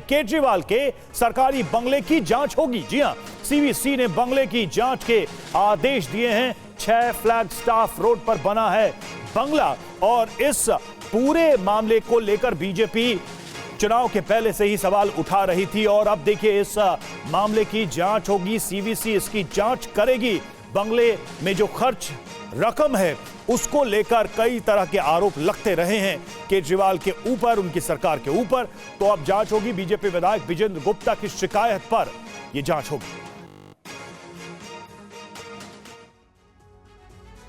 केजरीवाल के सरकारी बंगले की जांच होगी। जी हां, सीवीसी ने बंगले की जांच के आदेश दिए हैं। 6 फ्लैगस्टाफ रोड पर बना है बंगला और इस पूरे मामले को लेकर बीजेपी चुनाव के पहले से ही सवाल उठा रही थी और अब देखिए इस मामले की जांच होगी। सीवीसी इसकी जांच करेगी। बंगले में जो खर्च रकम है उसको लेकर कई तरह के आरोप लगते रहे हैं केजरीवाल के ऊपर, उनकी सरकार के ऊपर। तो अब जांच होगी। बीजेपी विधायक विजेंद्र गुप्ता की शिकायत पर यह जांच होगी।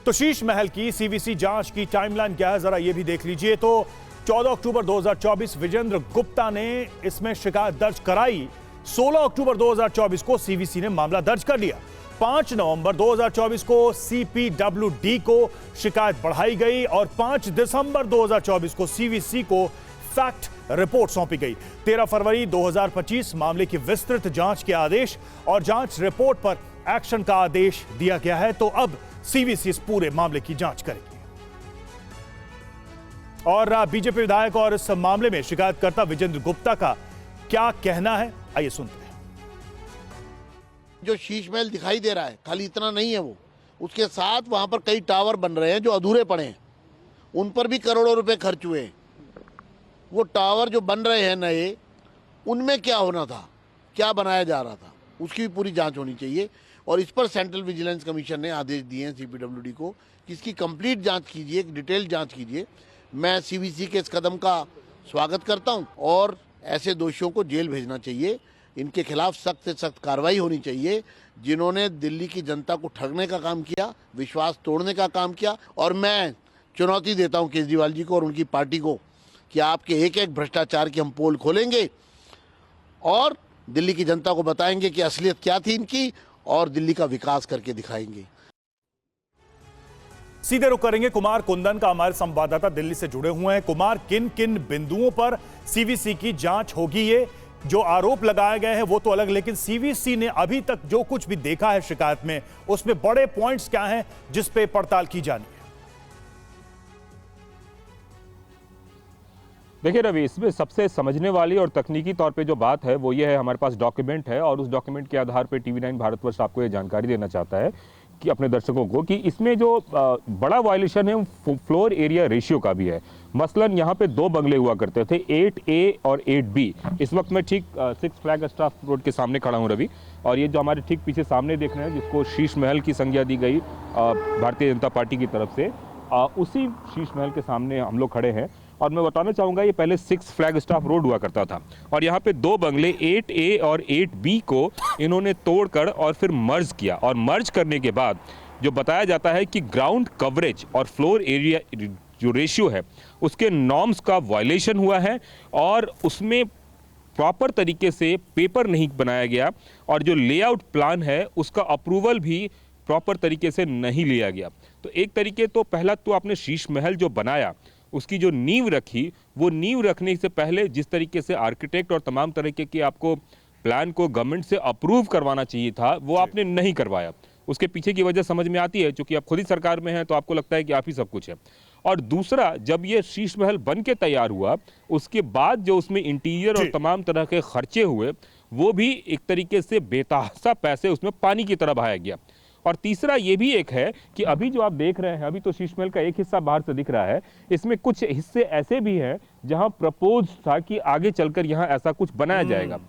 तो शीश महल की सीवीसी जांच की टाइमलाइन क्या है, जरा यह भी देख लीजिए। तो 14 अक्टूबर 2024 विजेंद्र गुप्ता ने इसमें शिकायत दर्ज कराई। 16 अक्टूबर 2024 को सीवीसी ने मामला दर्ज कर लिया। 5 नवंबर 2024 को सीपीडब्ल्यूडी को शिकायत बढ़ाई गई और 5 दिसंबर 2024 को सीवीसी को फैक्ट रिपोर्ट सौंपी गई। 13 फरवरी 2025 मामले की विस्तृत जांच के आदेश और जांच रिपोर्ट पर एक्शन का आदेश दिया गया है। तो अब सीवीसी इस पूरे मामले की जांच करेगी। और बीजेपी विधायक और इस मामले में शिकायतकर्ता विजेंद्र गुप्ता का क्या कहना है, आइए सुनते हैं। जो शीश महल दिखाई दे रहा है खाली इतना नहीं है, वो उसके साथ वहां पर कई टावर बन रहे हैं जो अधूरे पड़े हैं, उन पर भी करोड़ों रुपए खर्च हुए हैं। वो टावर जो बन रहे हैं नए, उनमें क्या होना था, क्या बनाया जा रहा था, उसकी भी पूरी जांच होनी चाहिए। और इस पर सेंट्रल विजिलेंस कमीशन ने आदेश दिए हैं सीपीडब्ल्यूडी को कि इसकी कंप्लीट जांच कीजिए, डिटेल जांच कीजिए। मैं सीवीसी के इस कदम का स्वागत करता हूं और ऐसे दोषियों को जेल भेजना चाहिए। इनके खिलाफ सख्त से सख्त कार्रवाई होनी चाहिए जिन्होंने दिल्ली की जनता को ठगने का काम किया, विश्वास तोड़ने का काम किया। और मैं चुनौती देता हूं केजरीवाल जी को और उनकी पार्टी को कि आपके एक एक भ्रष्टाचार की हम पोल खोलेंगे और दिल्ली की जनता को बताएंगे कि असलियत क्या थी इनकी और दिल्ली का विकास करके दिखाएंगे। सीधे रुख करेंगे कुमार कुंदन का, हमारे संवाददाता दिल्ली से जुड़े हुए हैं। कुमार, किन किन बिंदुओं पर सीवीसी की जांच होगी? ये जो आरोप लगाए गए हैं वो तो अलग, लेकिन सीवीसी ने अभी तक जो कुछ भी देखा है शिकायत में, उसमें बड़े पॉइंट्स क्या हैं जिस पे पड़ताल की जानी है? देखिए रवि, इसमें सबसे समझने वाली और तकनीकी तौर पे जो बात है वो ये है, हमारे पास डॉक्यूमेंट है और उस डॉक्यूमेंट के आधार पे टीवी9 भारतवर्ष आपको ये जानकारी देना चाहता है कि अपने दर्शकों को कि इसमें जो बड़ा वायलेशन है फ्लोर एरिया रेशियो का भी है। मसलन यहाँ पे 2 बंगले हुआ करते थे, 8A और 8B। इस वक्त मैं ठीक 6 फ्लैगस्टाफ रोड के सामने खड़ा हूँ रवि, और ये जो हमारे ठीक पीछे सामने देख रहे हैं जिसको शीश महल की संज्ञा दी गई भारतीय जनता पार्टी की तरफ से, उसी शीश महल के सामने हम लोग खड़े हैं। और मैं बताना चाहूँगा ये पहले 6 फ्लैगस्टाफ रोड हुआ करता था और यहाँ पे 2 बंगले 8A और 8B को इन्होंने तोड़कर और फिर मर्ज किया। और मर्ज करने के बाद जो बताया जाता है कि ग्राउंड कवरेज और फ्लोर एरिया जो रेशियो है उसके नॉर्म्स का वायलेशन हुआ है और उसमें प्रॉपर तरीके से पेपर नहीं बनाया गया और जो लेआउट प्लान है उसका अप्रूवल भी प्रॉपर तरीके से नहीं लिया गया। तो एक तरीके तो पहला तो आपने शीश महल जो बनाया उसकी जो नींव रखी, वो नींव रखने से पहले जिस तरीके से आर्किटेक्ट और तमाम तरीके के आपको प्लान को गवर्नमेंट से अप्रूव करवाना चाहिए था वो आपने नहीं करवाया। उसके पीछे की वजह समझ में आती है, क्योंकि आप खुद ही सरकार में हैं तो आपको लगता है कि आप ही सब कुछ है। और दूसरा, जब ये शीश महल बन के तैयार हुआ उसके बाद जो उसमें इंटीरियर और तमाम तरह के खर्चे हुए वो भी एक तरीके से बेतहाशा पैसे उसमें पानी की तरह बहाया गया। और तीसरा ये भी एक है कि अभी जो आप देख रहे हैं, अभी तो शीश महल का एक हिस्सा बाहर से दिख रहा है, इसमें कुछ हिस्से ऐसे भी हैं जहां प्रपोज था कि आगे चलकर यहां ऐसा कुछ बनाया जाएगा।